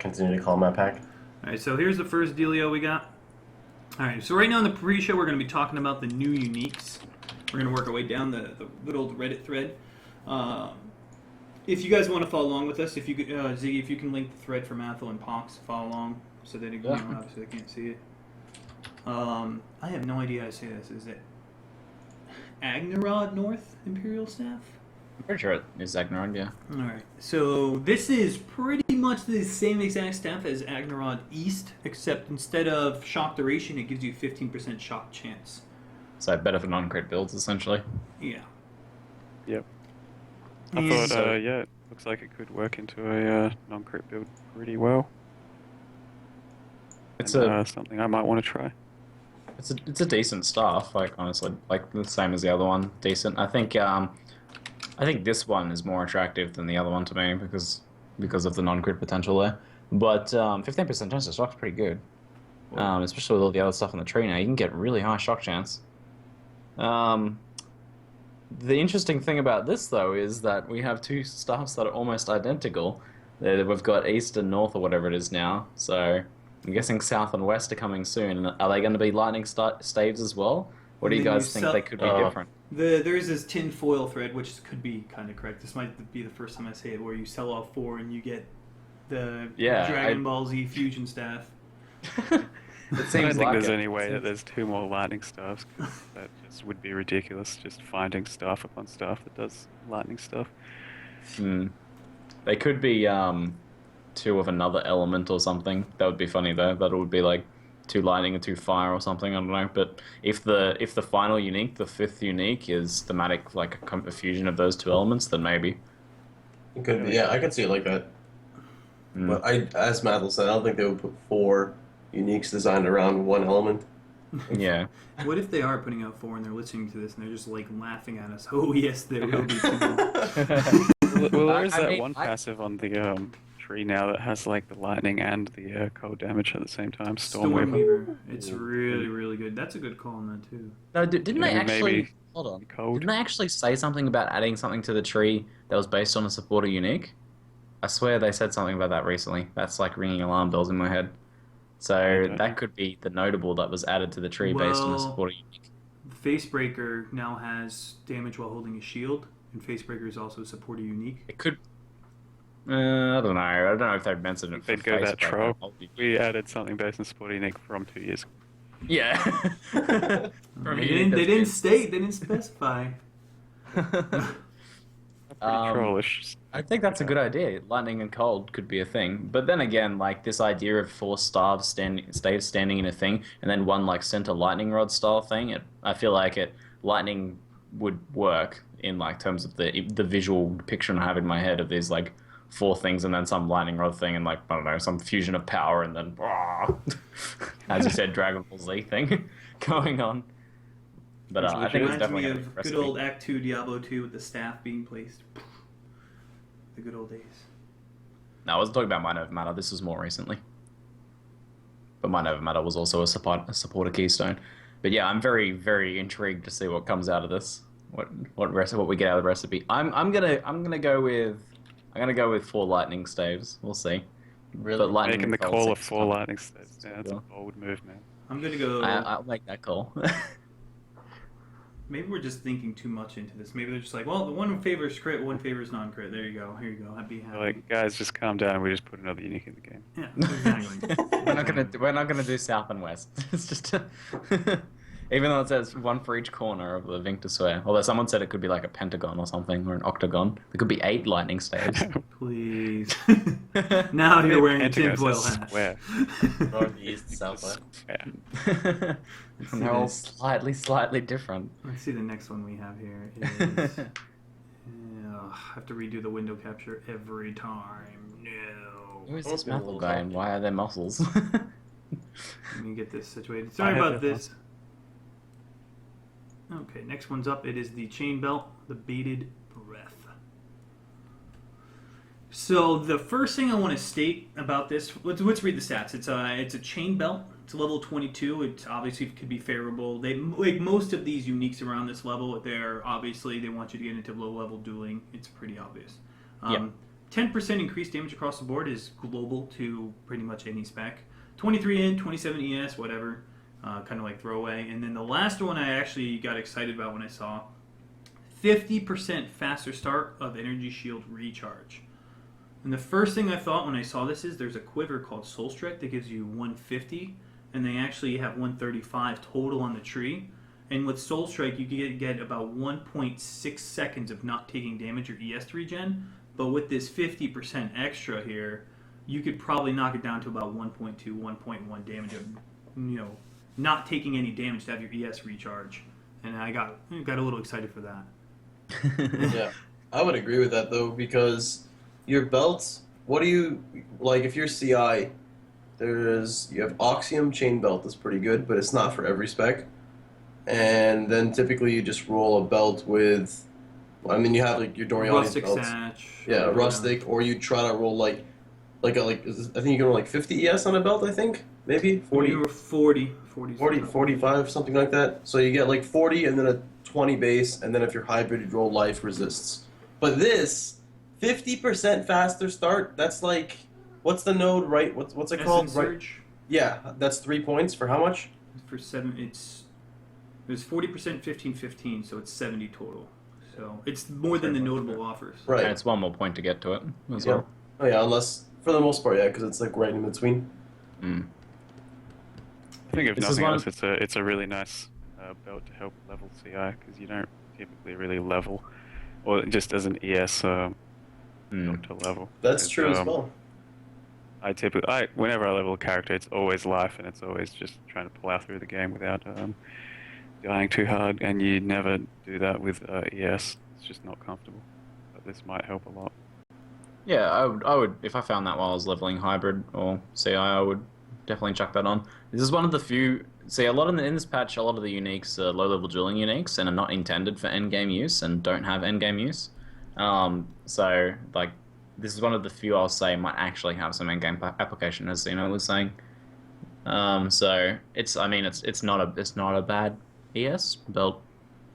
continue to combat pack. Alright, so here's the first dealio we got. Alright, so right now in the pre-show we're going to be talking about the new uniques. We're going to work our way down the good old Reddit thread. If you guys want to follow along with us, if you Ziggy, if you can link the thread for Mathel and Pox, follow along so that obviously they can't see it. I have no idea how to say this. Is it Agnerod North Imperial Staff? I'm pretty sure it is Agnerod, yeah. Alright, so this is pretty much the same exact staff as Agnerod East, except instead of shock duration, it gives you 15% shock chance. So better for non-crit builds, essentially. Yeah. Yep. I thought, yeah, it looks like it could work into a non-crit build pretty well. It's something I might want to try. It's a decent staff, like honestly, like the same as the other one. Decent. I think this one is more attractive than the other one to me because of the non-crit potential there. But 15% chance of shock's pretty good. Especially with all the other stuff in the tree now, you can get really high shock chance. The interesting thing about this, though, is that we have two staffs that are almost identical. We've got East and North, or whatever it is now, so I'm guessing South and West are coming soon. Are they going to be lightning staves as well? What do you guys think they could be different? There's this tin foil thread, which could be kind of correct. This might be the first time I say it, where you sell off 4 and you get the Dragon Ball Z fusion staff. I don't think there's any way that there's 2 more lightning staffs. That just would be ridiculous, just finding staff upon staff that does lightning stuff. They could be 2 of another element or something. That would be funny though. That would be like 2 lightning and 2 fire or something. I don't know. But if the final unique, the 5th unique, is thematic, like a fusion of those 2 elements, then maybe. It could be, yeah, I could see it like that. But as Mathel said, I don't think they would put 4 uniques designed around 1 element. Yeah. What if they are putting out 4 and they're listening to this and they're just like laughing at us? Oh yes, there will be 2 more. Well, there is that one passive on the tree now that has like the lightning and the cold damage at the same time. Stormweaver. It's really, really good. That's a good call on that too. No, didn't they actually... Hold on. Cold. Didn't they actually say something about adding something to the tree that was based on a supporter unique? I swear they said something about that recently. That's like ringing alarm bells in my head. So that could be the notable that was added to the tree based on a supporter unique. Facebreaker now has damage while holding a shield, and Facebreaker is also a supporter unique. It could... I don't know. I don't know if they've mentioned it. They'd go that troll. We added something based on supporter unique from 2 years ago. Yeah. They didn't state. They didn't specify. Trollish. I think that's a good idea. Lightning and cold could be a thing, but then again, like this idea of 4 staves standing in a thing, and then 1 like center lightning rod style thing. I feel like lightning would work in like terms of the visual depiction I have in my head of these like 4 things, and then some lightning rod thing, and like I don't know, some fusion of power, and then as you said, Dragon Ball Z thing going on. But I think it's definitely a good old Act 2 Diablo 2 with the staff being placed. The good old days. No, I wasn't talking about Mind Over Matter. This was more recently. But Mind Over Matter was also a supporter keystone. But yeah, I'm very, very intrigued to see what comes out of this. What we get out of the recipe. I'm gonna go with 4 lightning staves. We'll see. Really? But lightning Making the call of 4 lightning staves. Yeah, that's a bold move, man. I'm gonna go. I'll make that call. Maybe we're just thinking too much into this. Maybe they're just like, well, the one favors crit, one favors non-crit. There you go. Here you go. I'd be happy. Like, guys, just calm down. We just put another unique in the game. Yeah, exactly. we're not gonna do South and West. It's just even though it says 1 for each corner of the Vink to Swear. Although someone said it could be like a pentagon or something, or an octagon. There could be 8 lightning staves. Please. Now you're wearing a tinfoil hat. Square. North, east, south, Yeah. And they're all slightly different. Let's see, the next one we have here is... I have to redo the window capture every time. No. Who is this muscle guy and why are there muscles? Let me get this situated. Sorry about this. Okay, next one's up. It is the chain belt, the Baited Breath. So the first thing I want to state about this, let's read the stats. It's a chain belt. It's level 22. It obviously could be favorable. They like most of these uniques around this level. They want you to get into low level dueling. It's pretty obvious. 10% increased damage across the board is global to pretty much any spec. 23 in, 27 ES, whatever. Kind of like throwaway. And then the last one I actually got excited about when I saw 50% faster start of energy shield recharge. And the first thing I thought when I saw this is there's a quiver called Soul Strike that gives you 150, and they actually have 135 total on the tree. And with Soul Strike, you get about 1.6 seconds of not taking damage or ES to regen. But with this 50% extra here, you could probably knock it down to about 1.2, 1.1 damage of, not taking any damage to have your ES recharge. And I got a little excited for that. Yeah, I would agree with that though, because your belts, what do you like? If you're CI, you have Oxium chain belt that's pretty good, but it's not for every spec. And then typically you just roll a belt with, you have like your Doriani's Rustic belts. Satch. Yeah, rustic, or you try to roll I think you can roll like 50 ES on a belt. I think maybe 40. You were 40, 45, something like that. So you get like 40 and then a 20 base, and then if you're hybrid, you roll life resists. But this 50% faster start. That's like, what's the node? Right? What's it called? Surge. Right. Yeah, that's 3 points for how much? For 7, there's 40%, 15, 15, so it's 70 total. So it's more than the notable offers. Right. And it's one more point to get to it as Yeah. well. Oh yeah, unless for the most part, yeah, because it's like right in between. Mm. I think if This is nothing one- else, it's a really nice belt to help level CI, because you don't typically really level, or just as an ES belt to level. That's Because, true as well. Whenever I level a character, it's always life, and it's always just trying to plow through the game without dying too hard, and you never do that with ES. It's just not comfortable. But this might help a lot. Yeah, I would if I found that while I was leveling hybrid or CI, I would definitely chuck that on. This is one of the few. See, a lot in this patch, a lot of the uniques are low-level dueling uniques and are not intended for endgame use and don't have endgame use. So like, this is one of the few I'll say might actually have some endgame application, as Zeno was saying. So it's not a bad ES belt.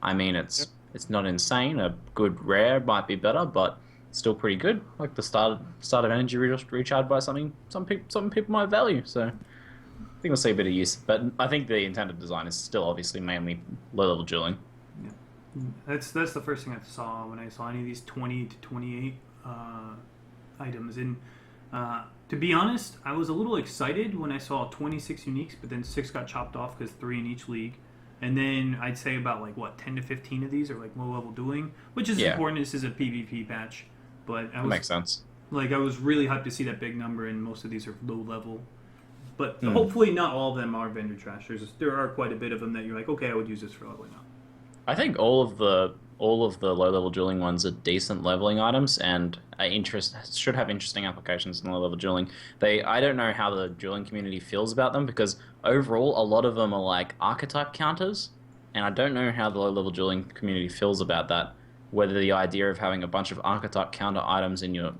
It's not insane. A good rare might be better, but still pretty good. Like the start of energy recharged by something some people might value. So I think we'll see a bit of use. But I think the intended design is still obviously mainly low level dueling. Yeah. That's the first thing I saw when I saw any of these 20 to 28 items. And to be honest, I was a little excited when I saw 26 uniques, but then 6 got chopped off because 3 in each league. And then I'd say about 10 to 15 of these are like low level dueling, which is important. This is a PvP patch. But that makes sense. I was really hyped to see that big number, and most of these are low level. But hopefully not all of them are vendor trash. There are quite a bit of them that you're like, okay, I would use this for leveling up. I think all of the low level dueling ones are decent leveling items and should have interesting applications in low level dueling. I don't know how the dueling community feels about them, because overall a lot of them are like archetype counters, and I don't know how the low level dueling community feels about that. Whether the idea of having a bunch of archetype counter items in your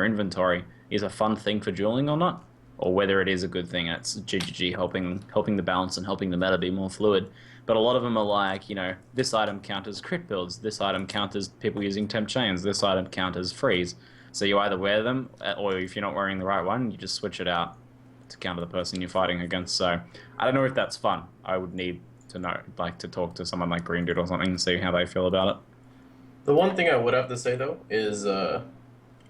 inventory is a fun thing for dueling or not, or whether it is a good thing and it's GGG helping the balance and helping the meta be more fluid. But a lot of them are like, this item counters crit builds, this item counters people using temp chains, this item counters freeze. So you either wear them, or if you're not wearing the right one, you just switch it out to counter the person you're fighting against. So I don't know if that's fun. I would need to know, to talk to someone like Green Dude or something and see how they feel about it. The one thing I would have to say, though, is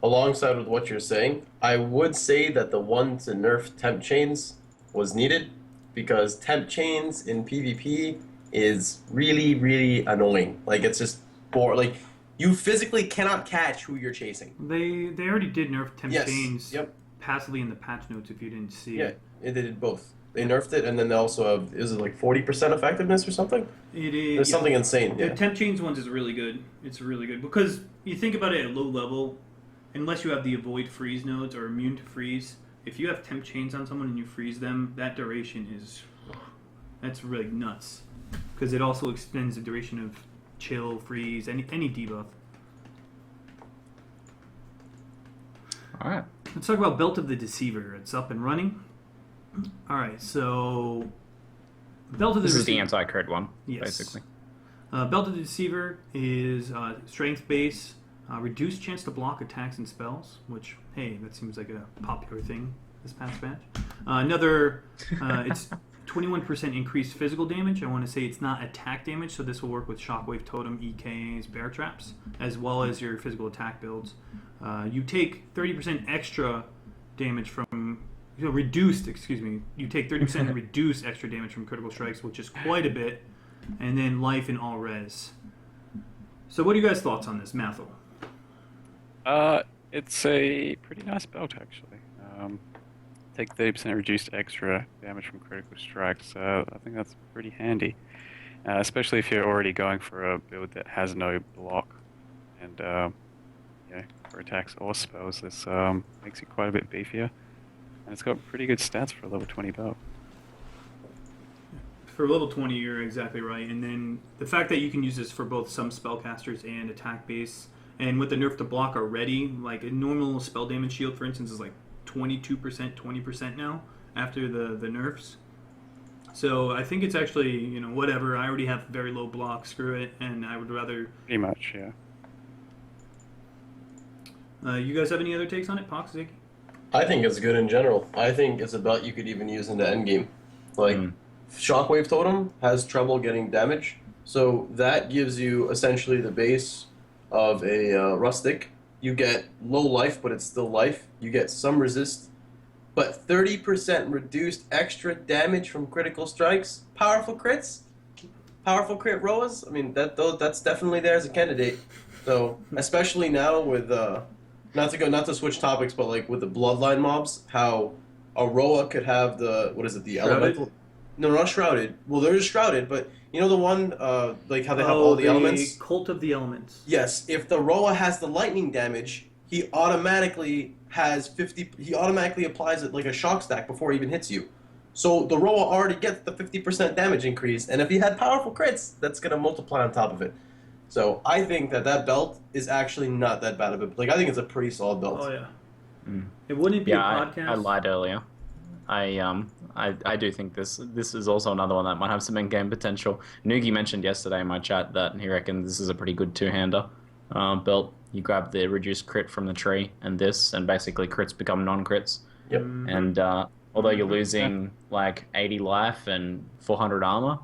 alongside with what you're saying, I would say that the one to nerf temp chains was needed, because temp chains in PvP is really, really annoying. It's just boring. You physically cannot catch who you're chasing. They already did nerf temp chains Yep. passively in the patch notes if you didn't see Yeah, it. they did both. They nerfed it, and then they also have, is it 40% effectiveness or something? It is. There's something insane, The yeah. temp chains ones is really good. It's really good because you think about it at low level, unless you have the avoid freeze nodes or immune to freeze. If you have temp chains on someone and you freeze them, that duration that's really nuts, because it also extends the duration of chill, freeze, any debuff. All right. Let's talk about Belt of the Deceiver. It's up and running. All right, so Belt of the This is the Deceiver. anti-crit one, Yes. basically. Belt of the Deceiver is strength base, Reduced chance to block attacks and spells, which, hey, that seems like a popular thing this past match. It's 21% increased physical damage. I want to say it's not attack damage, so this will work with Shockwave Totem, EKs, Bear Traps, as well as your physical attack builds. You take 30% extra damage from... reduced, excuse me. You take 30% reduced extra damage from critical strikes, which is quite a bit, and then life in all res. So what are you guys' thoughts on this, Mathel? It's a pretty nice belt, actually. Take 30% reduced extra damage from critical strikes. I think that's pretty handy, especially if you're already going for a build that has no block, and for attacks or spells, this makes it quite a bit beefier, and it's got pretty good stats for a level 20 belt. For level 20, you're exactly right, and then the fact that you can use this for both some spellcasters and attack base. And with the nerf to block already, like a normal spell damage shield, for instance, is like 22%, 20% now after the nerfs. So I think it's actually, whatever. I already have very low block, screw it, and I would rather... Pretty much, yeah. You guys have any other takes on it, Pox, Ziggy? I think it's good in general. I think it's a belt you could even use in the endgame. Like, Shockwave Totem has trouble getting damage, so that gives you essentially the base of a rustic. You get low life, but it's still life. You get some resist, but 30% reduced extra damage from critical strikes. Powerful crits, powerful crit roas. I mean, that's definitely there as a candidate. So especially now with not to switch topics, but like with the bloodline mobs, how a roa could have the Shrouded? elemental. No, not shrouded. Well, there is shrouded, but you know the one like how they have all the elements. Cult of the Elements. Yes, if the roa has the lightning damage, he automatically has 50. He automatically applies it like a shock stack before he even hits you. So the roa already gets the 50% damage increase, and if he had powerful crits, that's gonna multiply on top of it. So I think that belt is actually not that bad of a. Like I think it's a pretty solid belt. Oh yeah. It wouldn't be a podcast. I lied earlier. I do think this is also another one that might have some in-game potential. Noogie mentioned yesterday in my chat that he reckons this is a pretty good two-hander belt. You grab the reduced crit from the tree and this, and basically crits become non-crits. Yep. And although you're losing like 80 life and 400 armor,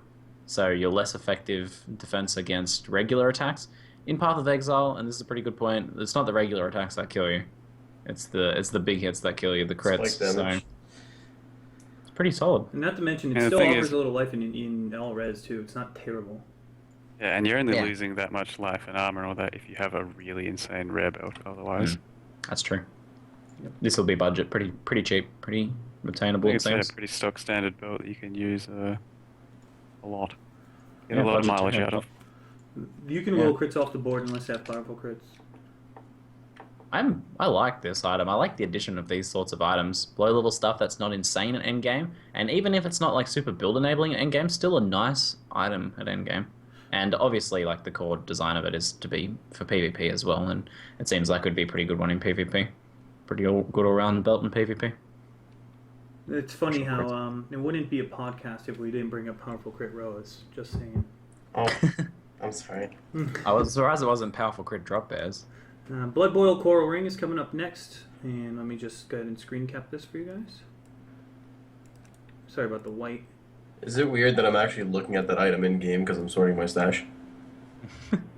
so you're less effective defense against regular attacks. In Path of Exile, and this is a pretty good point, it's not the regular attacks that kill you. It's the big hits that kill you, the crits. So pretty solid. And not to mention, it still offers a little life in all res too. It's not terrible. Yeah, and you're only losing that much life and armor and all that if you have a really insane rare belt. Otherwise, that's true. Yep. This will be budget, pretty cheap, pretty obtainable. It's a pretty stock standard belt that you can use a lot. Get a lot of mileage out of. You can roll crits off the board unless you have powerful crits. I like this item. I like the addition of these sorts of items. Low level stuff that's not insane at endgame, and even if it's not like super build enabling at endgame, still a nice item at endgame. And obviously, like the core design of it is to be for PvP as well, and it seems like it would be a pretty good one in PvP. Pretty good all round belt in PvP. It's funny how it wouldn't be a podcast if we didn't bring up powerful crit rows. Just saying. Oh, I'm sorry. I was surprised it wasn't powerful crit drop bears. Bloodboil Coral Ring is coming up next, and let me just go ahead and screen cap this for you guys. Sorry about the white. Is it weird that I'm actually looking at that item in game because I'm sorting my stash?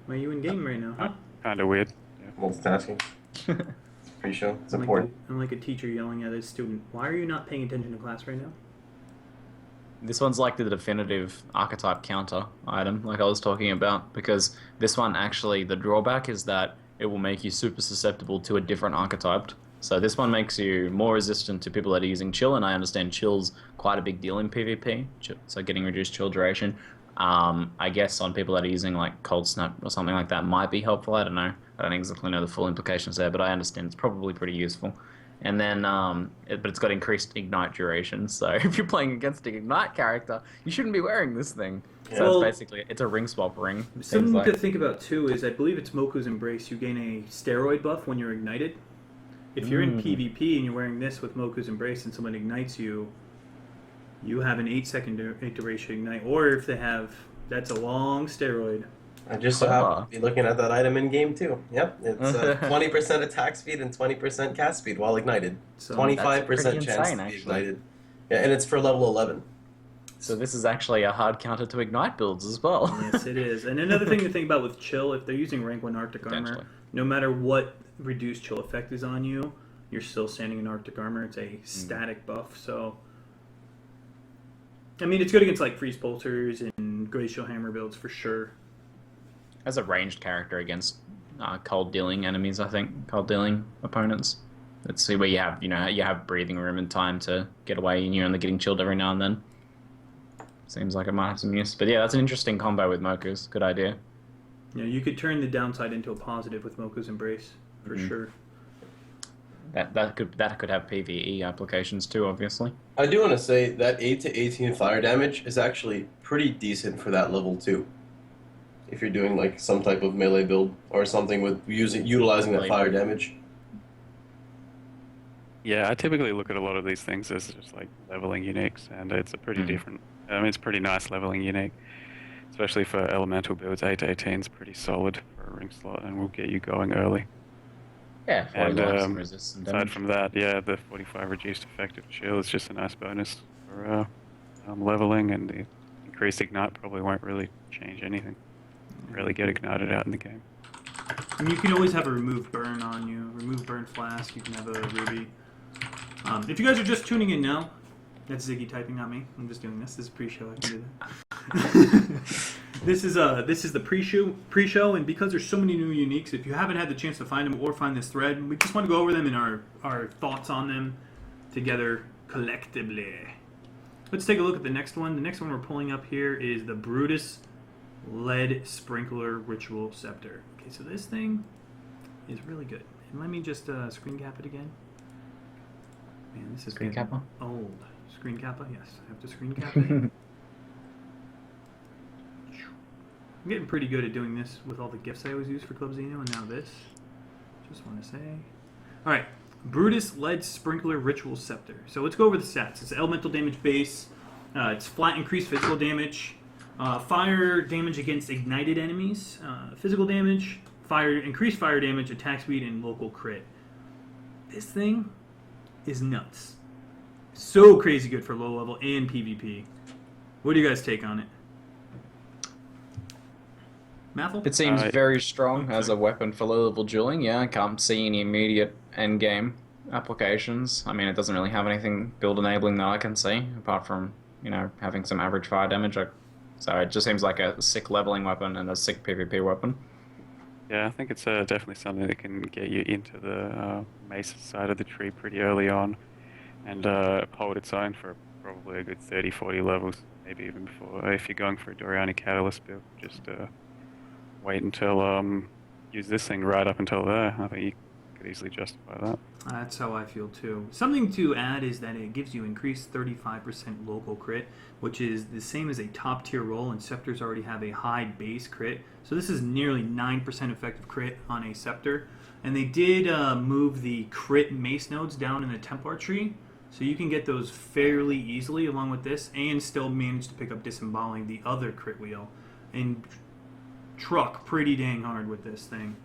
Are you in game right now? Huh? Kind of weird. Yeah. Multitasking. Pretty sure it's important. I'm like a teacher yelling at his student. Why are you not paying attention to class right now? This one's like the definitive archetype counter item, like I was talking about, because this one actually, the drawback is that it will make you super susceptible to a different archetype. So this one makes you more resistant to people that are using chill, and I understand chill's quite a big deal in PvP, so getting reduced chill duration. I guess on people that are using like Cold Snap or something like that might be helpful, I don't know. I don't exactly know the full implications there, but I understand it's probably pretty useful. And then, but it's got increased Ignite duration, so if you're playing against an Ignite character, you shouldn't be wearing this thing. Yeah. So it's basically, it's a ring swap ring. Something to think about too is I believe it's Moku's Embrace, you gain a steroid buff when you're ignited. If you're in PvP and you're wearing this with Moku's Embrace and someone ignites you, you have an 8-second duration ignite. Or if they have, that's a long steroid. I just so happen to be looking at that item in game too. Yep, it's 20% attack speed and 20% cast speed while ignited. So 25% chance to be ignited. Yeah, and it's for level 11. So this is actually a hard counter to Ignite builds as well. Yes, it is. And another thing to think about with chill, if they're using rank 1 Arctic armor, no matter what reduced chill effect is on you, you're still standing in Arctic armor. It's a static buff, so... I mean, it's good against like Freeze Pulsers and Glacial Hammer builds for sure. As a ranged character against cold dealing enemies, I think. Cold dealing opponents. Let's see where you have, you have breathing room and time to get away and you're only getting chilled every now and then. Seems like it might have some use. But yeah, that's an interesting combo with Moku's. Good idea. Yeah, you could turn the downside into a positive with Moku's Embrace, for sure. That could have PvE applications too, obviously. I do want to say that 8 to 18 fire damage is actually pretty decent for that level too. If you're doing like some type of melee build or something with utilizing that fire damage. Yeah, I typically look at a lot of these things as just like leveling uniques, and it's a pretty different. I mean, it's pretty nice leveling unique, especially for elemental builds. 8 to 18 is pretty solid for a ring slot, and will get you going early. Yeah, and resistance aside damage. from that, yeah, the 45 reduced effective chill is just a nice bonus for leveling, and the increased ignite probably won't really change anything. Really get ignited out in the game. And you can always have a remove burn on you, remove burn flask. You can have a ruby. If you guys are just tuning in now, that's Ziggy typing, not me. I'm just doing this. This is pre-show. I can do that. This is the pre-show, and because there's so many new uniques, if you haven't had the chance to find them or find this thread, we just want to go over them and our thoughts on them together collectively. Let's take a look at the next one. The next one we're pulling up here is the Brutus Lead Sprinkler Ritual Scepter. Okay, so this thing is really good. And let me just screen cap it again. Man, this is Screen capper? old. Screen kappa? Yes, I have to screen cap it. I'm getting pretty good at doing this with all the gifts I always use for Club Xeno, and now this. Just want to say. Alright, Brutus Lead Sprinkler Ritual Scepter. So let's go over the stats. It's elemental damage base. It's flat increased physical damage. Fire damage against ignited enemies. Physical damage. Increased fire damage, attack speed, and local crit. This thing is nuts. So crazy good for low level and PvP. What do you guys take on it? Mathel? It seems very strong as a weapon for low-level dueling. Yeah, I can't see any immediate end-game applications. I mean, it doesn't really have anything build-enabling that I can see, apart from, having some average fire damage. So it just seems like a sick leveling weapon and a sick PvP weapon. Yeah, I think it's definitely something that can get you into the mace side of the tree pretty early on, and hold its own for probably a good 30, 40 levels, maybe even before. If you're going for a Doriani Catalyst build, just wait until use this thing right up until there. I think you could easily justify that. That's how I feel too. Something to add is that it gives you increased 35% local crit, which is the same as a top tier roll, and Scepters already have a high base crit. So this is nearly 9% effective crit on a Scepter. And they did move the crit mace nodes down in the Templar tree, so you can get those fairly easily along with this, and still manage to pick up Disemboweling, the other crit wheel, and truck pretty dang hard with this thing.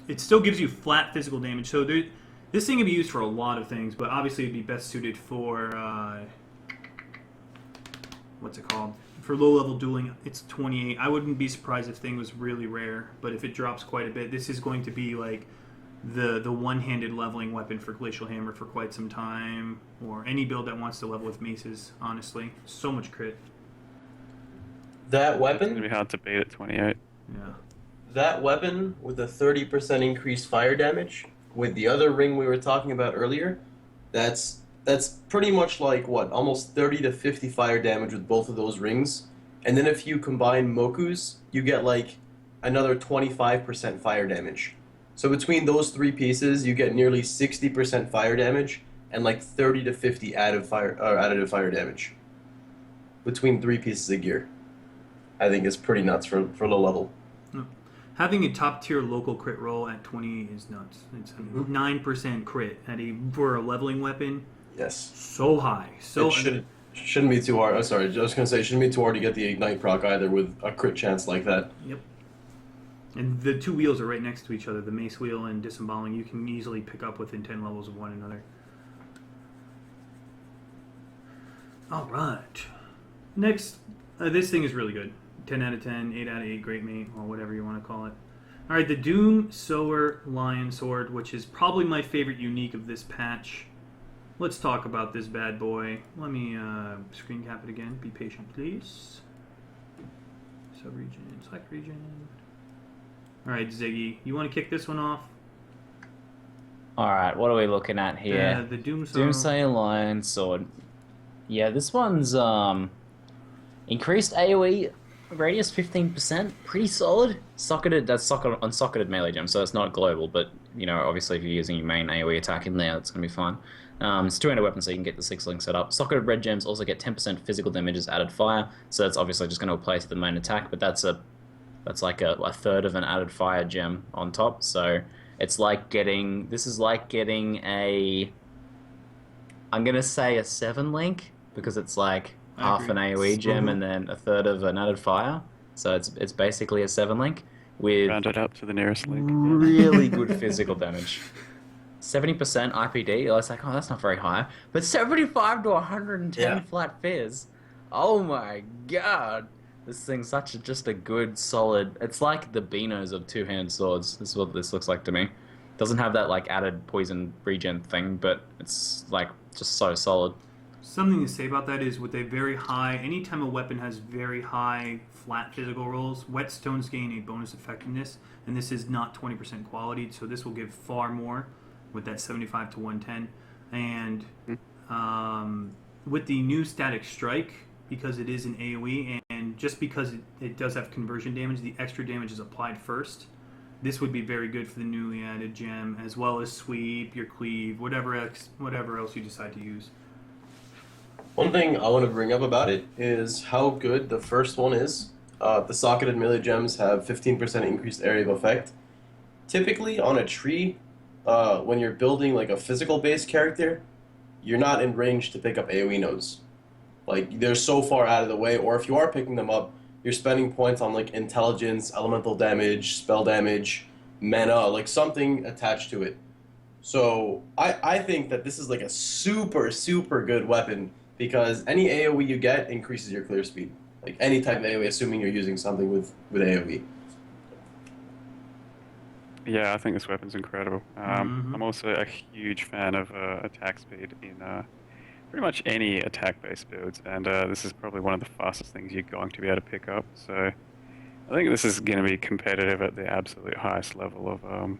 It still gives you flat physical damage, so this thing can be used for a lot of things, but obviously it'd be best suited for what's it called? For low-level dueling, it's 28. I wouldn't be surprised if thing was really rare, but if it drops quite a bit, this is going to be like the one-handed leveling weapon for Glacial Hammer for quite some time, or any build that wants to level with maces, honestly. So much crit. That It's weapon? going to be hard to beat at 28. Yeah. That weapon with a 30% increased fire damage, with the other ring we were talking about earlier, that's pretty much like, almost 30 to 50 fire damage with both of those rings. And then if you combine Moku's, you get like another 25% fire damage. So between those three pieces, you get nearly 60% fire damage and like 30 to 50 additive fire damage between three pieces of gear. I think it's pretty nuts for low level. Having a top tier local crit roll at 20 is nuts. It's 9% crit for a leveling weapon. Yes. So high. So Shouldn't be too hard. Sorry, I was gonna say shouldn't be too hard to get the ignite proc either with a crit chance like that. Yep. And the two wheels are right next to each other. The mace wheel and disemboweling you can easily pick up within 10 levels of one another. All right. Next, this thing is really good. 10 out of 10, 8 out of 8, great mate, or whatever you want to call it. All right, the Doom Sower Lion Sword, which is probably my favorite unique of this patch. Let's talk about this bad boy. Let me screen cap it again. Be patient, please. Sub-region, select region. All right, Ziggy, you want to kick this one off? All right, what are we looking at here? The Doom Sower. Doomsayer Lion Sword. Yeah, this one's increased AoE radius 15%, pretty solid. Socketed, that's unsocketed melee gem, so it's not global, but you know, obviously if you're using your main AoE attack in there, it's gonna be fine. It's 200 weapon, so you can get the 6-link set up. Socketed red gems also get 10% physical damage as added fire, so that's obviously just gonna apply to the main attack, but that's like a third of an added fire gem on top, so it's like getting, this is like getting I'm gonna say a 7-link, because it's like half an AoE gem and then a third of an added fire. So it's basically a 7-link with Round it up to the nearest link. really good physical damage. 70% IPD, I was like, oh, that's not very high. But 75 to 110 flat fizz. Oh my god. This thing's just a good, solid... It's like the Beanos of two-handed swords. This is what this looks like to me. Doesn't have that like added poison regen thing, but it's like just so solid. Something to say about that is with a very high, anytime a weapon has very high flat physical rolls, whetstones gain a bonus effectiveness, and this is not 20% quality, so this will give far more with that 75 to 110. And with the new static strike, because it is an AoE, and just because it does have conversion damage, the extra damage is applied first. This would be very good for the newly added gem, as well as sweep, your cleave, whatever else you decide to use. One thing I want to bring up about it is how good the first one is. The socketed melee gems have 15% increased area of effect. Typically, on a tree, when you're building like a physical-based character, you're not in range to pick up AoE nodes. Like, they're so far out of the way, or if you are picking them up, you're spending points on like intelligence, elemental damage, spell damage, mana, like something attached to it. So I think that this is like a super, super good weapon, because any AoE you get increases your clear speed. Like any type of AoE, assuming you're using something with AoE. Yeah, I think this weapon's incredible. I'm also a huge fan of attack speed in pretty much any attack-based builds, and this is probably one of the fastest things you're going to be able to pick up. So I think this is going to be competitive at the absolute highest level of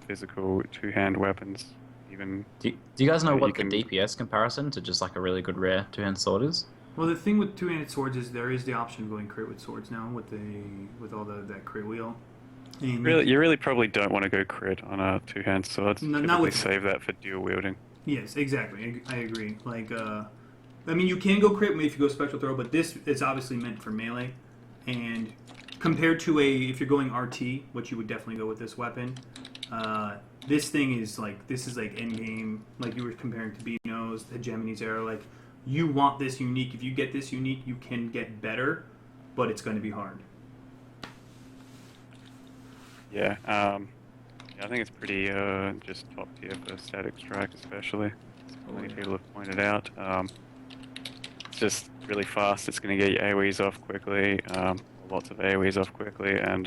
physical two-hand weapons. Even do you guys know what the DPS comparison to just like a really good rare two-hand sword is? Well, the thing with two-handed swords is there is the option of going crit with swords now with all that crit wheel. And you really probably don't want to go crit on a two-hand sword. Not with, save that for dual wielding. Yes, exactly. I agree. Like, I mean, you can go crit if you go spectral throw, but this is obviously meant for melee. And compared to if you're going RT, which you would definitely go with this weapon, this thing is like, this is like end game. Like you were comparing to Beanos, the Gemini's arrow. Like, you want this unique. If you get this unique, you can get better, but it's going to be hard. Yeah. I think it's pretty just top tier for static strike, especially. As many people have pointed out. It's just really fast. It's going to get your AoEs off quickly, lots of AoEs off quickly, and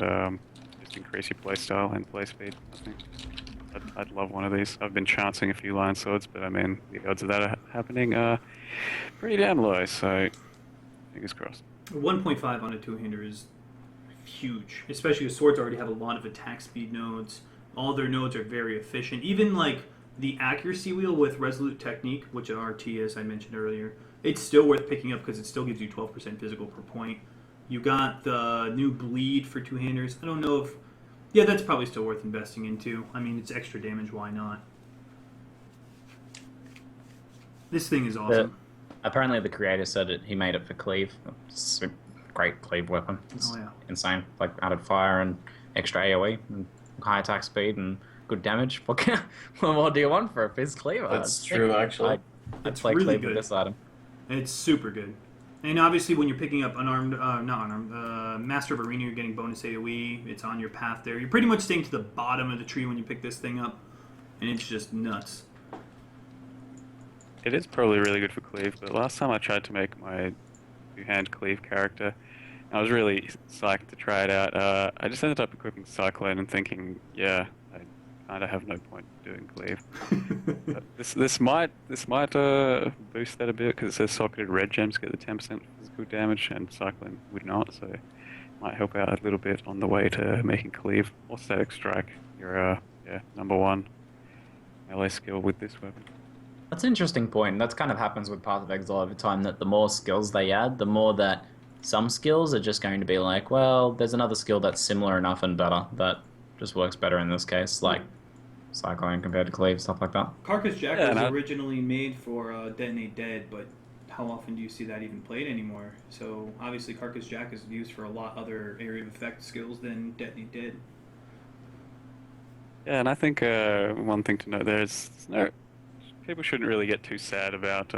just increase your playstyle and play speed. I think I'd love one of these. I've been chancing a few line swords, but I mean the odds of that happening are pretty damn low. So fingers crossed. 1.5 on a two-hander is huge, especially because swords already have a lot of attack speed nodes. All their nodes are very efficient. Even like the accuracy wheel with Resolute Technique, which an RT is, I mentioned earlier, it's still worth picking up because it still gives you 12% physical per point. You got the new Bleed for two-handers. I don't know if... Yeah, that's probably still worth investing into. I mean, it's extra damage, why not? This thing is awesome. Apparently the creator said he made it for cleave. It's a great cleave weapon. It's insane. Like added fire and extra AoE and high attack speed and good damage. What more do you want for a fizz cleaver? That's true, actually. I'd play really cleave good with this item. It's super good. And obviously, when you're picking up unarmed, not unarmed, Master of Arena, you're getting bonus AoE. It's on your path there. You're pretty much staying to the bottom of the tree when you pick this thing up, and it's just nuts. It is probably really good for cleave, but last time I tried to make my two-hand cleave character, I was really psyched to try it out. I just ended up equipping Cyclone and thinking, yeah, I kind of have no point doing cleave. But this might boost that a bit because it says socketed red gems get the 10% physical damage and Cyclone would not, so it might help out a little bit on the way to making cleave or static strike. Your number one melee skill with this weapon. That's an interesting point. That kind of happens with Path of Exile over time, that the more skills they add, the more that some skills are just going to be like, well, there's another skill that's similar enough and better that just works better in this case, like Cyclone compared to Cleave, stuff like that. Carcass Jack was originally made for Detonate Dead, but how often do you see that even played anymore? So obviously Carcass Jack is used for a lot other area of effect skills than Detonate Dead. Yeah, and I think one thing to note there is people shouldn't really get too sad about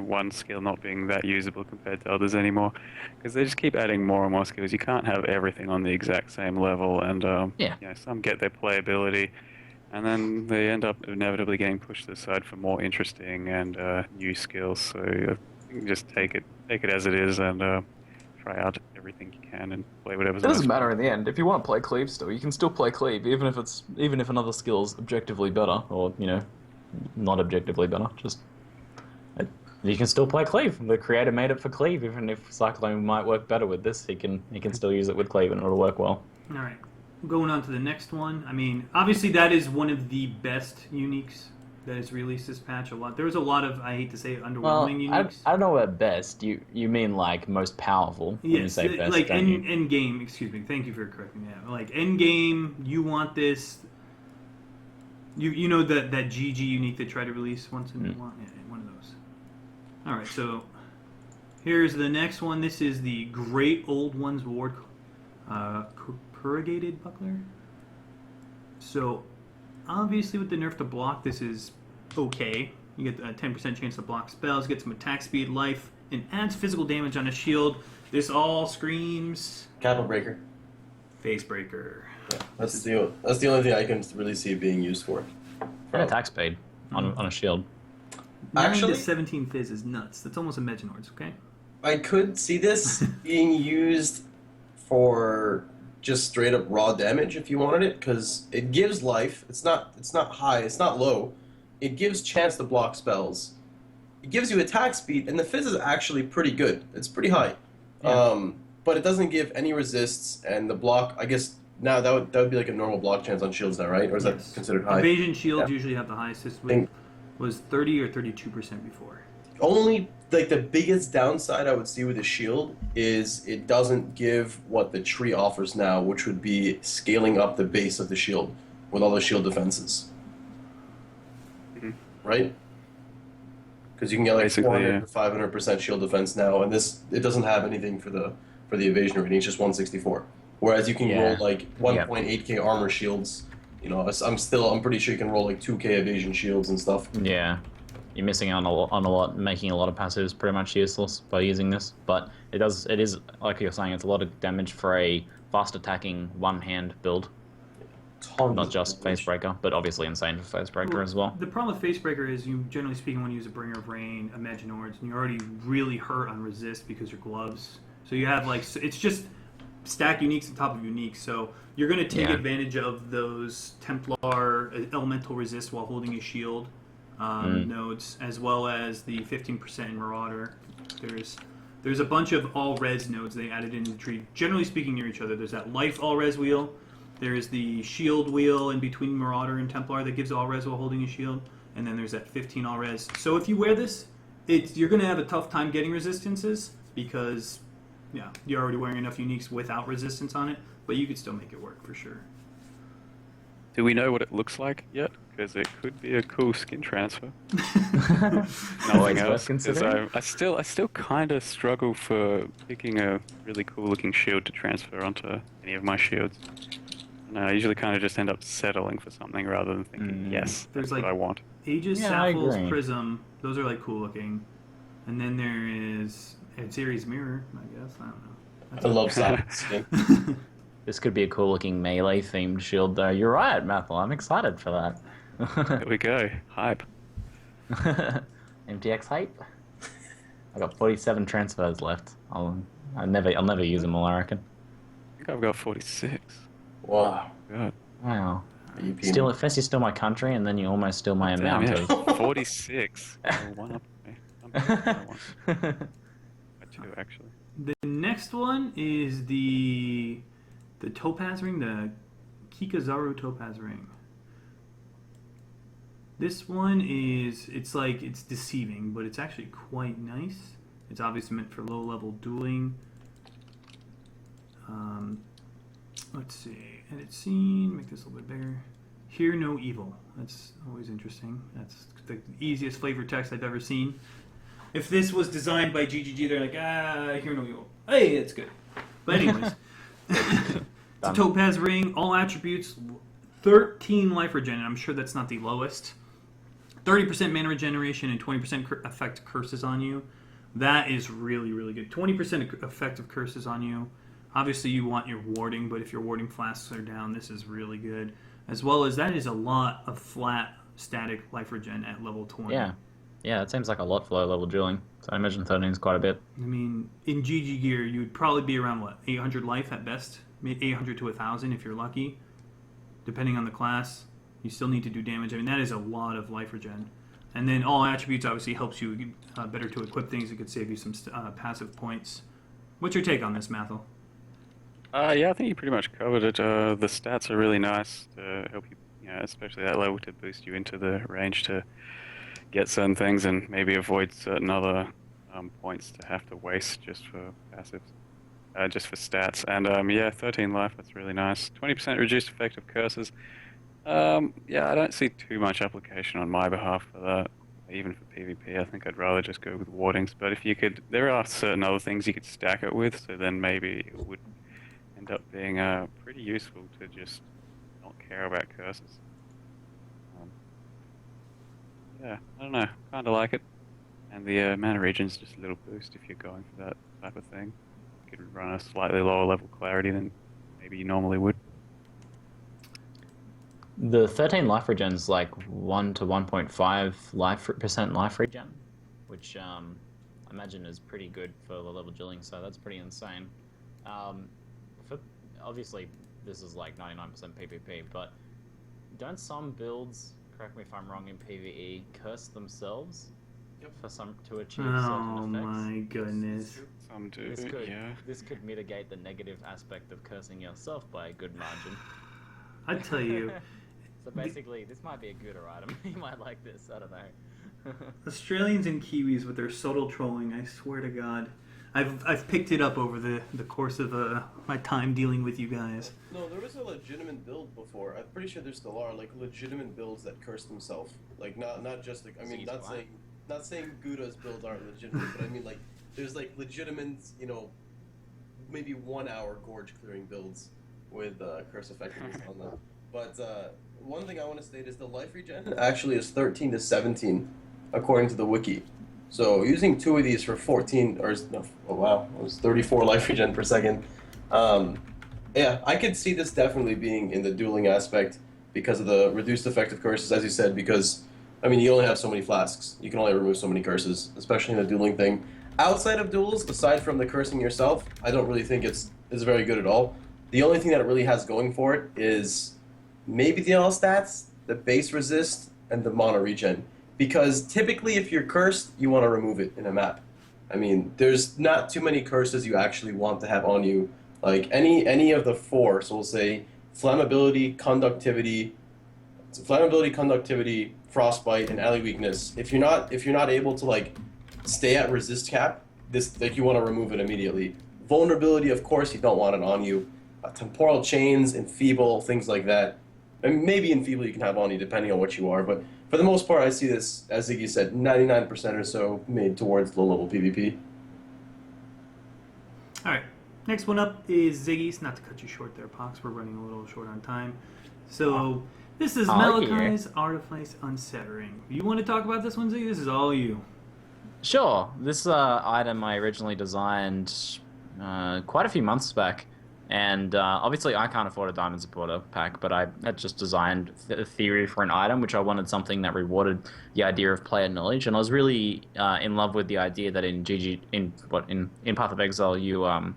one skill not being that usable compared to others anymore, because they just keep adding more and more skills. You can't have everything on the exact same level, and some get their playability, and then they end up inevitably getting pushed to the side for more interesting and new skills. So I think just take it as it is and try out everything you can and play whatever's. It doesn't matter in the end. If you want to play Cleave still, you can still play Cleave, even if another skill's objectively better, or not objectively better. Just you can still play Cleave. The creator made it for Cleave. Even if Cyclone might work better with this, he can still use it with Cleave and it'll work well. All right, going on to the next one. I mean, obviously that is one of the best uniques that is released this patch. There was a lot of, I hate to say it, underwhelming uniques. I don't know about best. You mean like most powerful when you say best? Like end game. Excuse me. Thank you for correcting that. Like end game, you want this. You know that GG unique they try to release once in a while? Yeah, one of those. Alright, so here's the next one. This is the Great Old Ones Ward Corrugated Buckler. So obviously with the nerf to block, this is okay. You get a 10% chance to block spells, get some attack speed, life, and adds physical damage on a shield. This all screams... Capital Breaker. Face Breaker. Yeah, that's the only thing I can really see it being used for. And attack speed on a shield. 9 to 17 fizz is nuts. That's almost a Meginord's, okay? I could see this being used for just straight up raw damage if you wanted it, because it gives life. It's not high. It's not low. It gives chance to block spells. It gives you attack speed, and the fizz is actually pretty good. It's pretty high. Yeah. But it doesn't give any resists, and the block, I guess. Now that would be like a normal block chance on shields now, right? Or is that considered high? Evasion shields usually have the highest. This was 30 or 32% before. Only like the biggest downside I would see with a shield is it doesn't give what the tree offers now, which would be scaling up the base of the shield with all the shield defenses. Right? Because you can get like 400 to 500% shield defense now, and it doesn't have anything for the evasion rating. It's just 164. Whereas you can roll like 1.8k armor shields. I'm pretty sure you can roll like 2k evasion shields and stuff. Yeah, you're missing out on a lot, making a lot of passives pretty much useless by using this. But it is like you're saying, it's a lot of damage for a fast attacking one-hand build. Not just Facebreaker, but obviously insane for Facebreaker as well. The problem with Facebreaker is you generally speaking want to use a Bringer of Rain, a Meginord's, and you're already really hurt on resist because your gloves. So you have like it's just stack uniques on top of uniques, so you're going to take advantage of those Templar elemental resist while holding a shield nodes, as well as the 15% in Marauder. There's a bunch of all res nodes they added into the tree, generally speaking near each other. There's that life all res wheel, there's the shield wheel in between Marauder and Templar that gives all res while holding a shield, and then there's that 15 all res. So if you wear this, you're going to have a tough time getting resistances because you're already wearing enough uniques without resistance on it, but you could still make it work for sure. Do we know what it looks like yet? Because it could be a cool skin transfer. Nothing else. Because I still kind of struggle for picking a really cool looking shield to transfer onto any of my shields. And I usually kind of just end up settling for something rather than thinking, yes, that's what I want. Aegis, Sapphire's Prism, those are like cool looking. And then there is Series Mirror, I guess. I don't know. I love Sower. This could be a cool looking melee themed shield, though. You're right, Mathel. I'm excited for There that. we go. Hype. MTX hype. I got 47 transfers left. I'll never use them all, I reckon. I think I've got 46. Wow. God. Wow. EP. At first you steal my country, and then you almost steal my Damn, amount yeah. of. 46. One up me. I'm better than one. By 2, actually. The next one is the topaz ring, the Kikazaru topaz ring. This one is, it's deceiving, but it's actually quite nice. It's obviously meant for low-level dueling. Let's see. Edit scene, make this a little bit bigger. Hear no evil. That's always interesting. That's the easiest flavor text I've ever seen. If this was designed by GGG, they're like, hear no evil. Hey, that's good. But anyways, it's a topaz ring, all attributes, 13 life regen, and I'm sure that's not the lowest. 30% mana regeneration and 20% effect curses on you. That is really, really good. 20% effect of curses on you. Obviously, you want your warding, but if your warding flasks are down, this is really good. As well as that is a lot of flat, static life regen at level 20. Yeah, it seems like a lot for low-level dueling. So I imagine 13 is quite a bit. I mean, in GG gear, you would probably be around, 800 life at best? 800 to 1,000 if you're lucky, depending on the class. You still need to do damage. I mean, that is a lot of life regen. And then all attributes obviously helps you better to equip things. It could save you some passive points. What's your take on this, Mathel? Yeah, I think you pretty much covered it. The stats are really nice to help you, especially that level, to boost you into the range to get certain things and maybe avoid certain other points to have to waste just for passives, just for stats. And 13 life, that's really nice. 20% reduced effective curses. I don't see too much application on my behalf for that. Even for PvP, I think I'd rather just go with wardings. But if you could, there are certain other things you could stack it with, so then maybe it would end up being pretty useful to just not care about curses. I don't know, kind of like it. And the mana regen's just a little boost if you're going for that type of thing. You could run a slightly lower level clarity than maybe you normally would. The 13 life regen's like 1 to 1.5 percent life regen, which I imagine is pretty good for the level dueling, so that's pretty insane. Obviously, this is like 99% PvP, but don't some builds, correct me if I'm wrong, in PvE, curse themselves to achieve certain effects? Oh my goodness. Some do, This could mitigate the negative aspect of cursing yourself by a good margin. I tell you. So basically, this might be a gooder item. You might like this, I don't know. Australians and Kiwis with their subtle trolling, I swear to God. I've picked it up over the course of my time dealing with you guys. No, there was a legitimate build before. I'm pretty sure there still are legitimate builds that curse themselves. Not just not saying Gouda's builds aren't legitimate, but I mean there's legitimate, maybe 1 hour gorge clearing builds with curse effectiveness on them. But one thing I want to state is the life regen actually is 13 to 17 according to the wiki. So using 2 of these for 14, it was 34 life regen per second. I could see this definitely being in the dueling aspect because of the reduced effective curses, as you said, because, you only have so many flasks. You can only remove so many curses, especially in the dueling thing. Outside of duels, aside from the cursing yourself, I don't really think it's very good at all. The only thing that it really has going for it is maybe the all stats, the base resist, and the mana regen. Because typically if you're cursed, you want to remove it in a map. There's not too many curses you actually want to have on you. Any of the 4, so we'll say flammability, conductivity, frostbite, and ally weakness. If you're not able to stay at resist cap, you want to remove it immediately. Vulnerability, of course, you don't want it on you. Temporal chains, enfeeble, things like that. And maybe enfeeble you can have on you depending on what you are, but for the most part, I see this, as Ziggy said, 99% or so made towards low-level PvP. All right, next one up is Ziggy's. Not to cut you short there, Pox. We're running a little short on time. So this is Malachai's Artifice Unsettering. You want to talk about this one, Ziggy? This is all you. Sure. This item I originally designed quite a few months back, and obviously I can't afford a Diamond Supporter pack, but I had just designed a theory for an item, which I wanted something that rewarded the idea of player knowledge, and I was really in love with the idea that in in Path of Exile you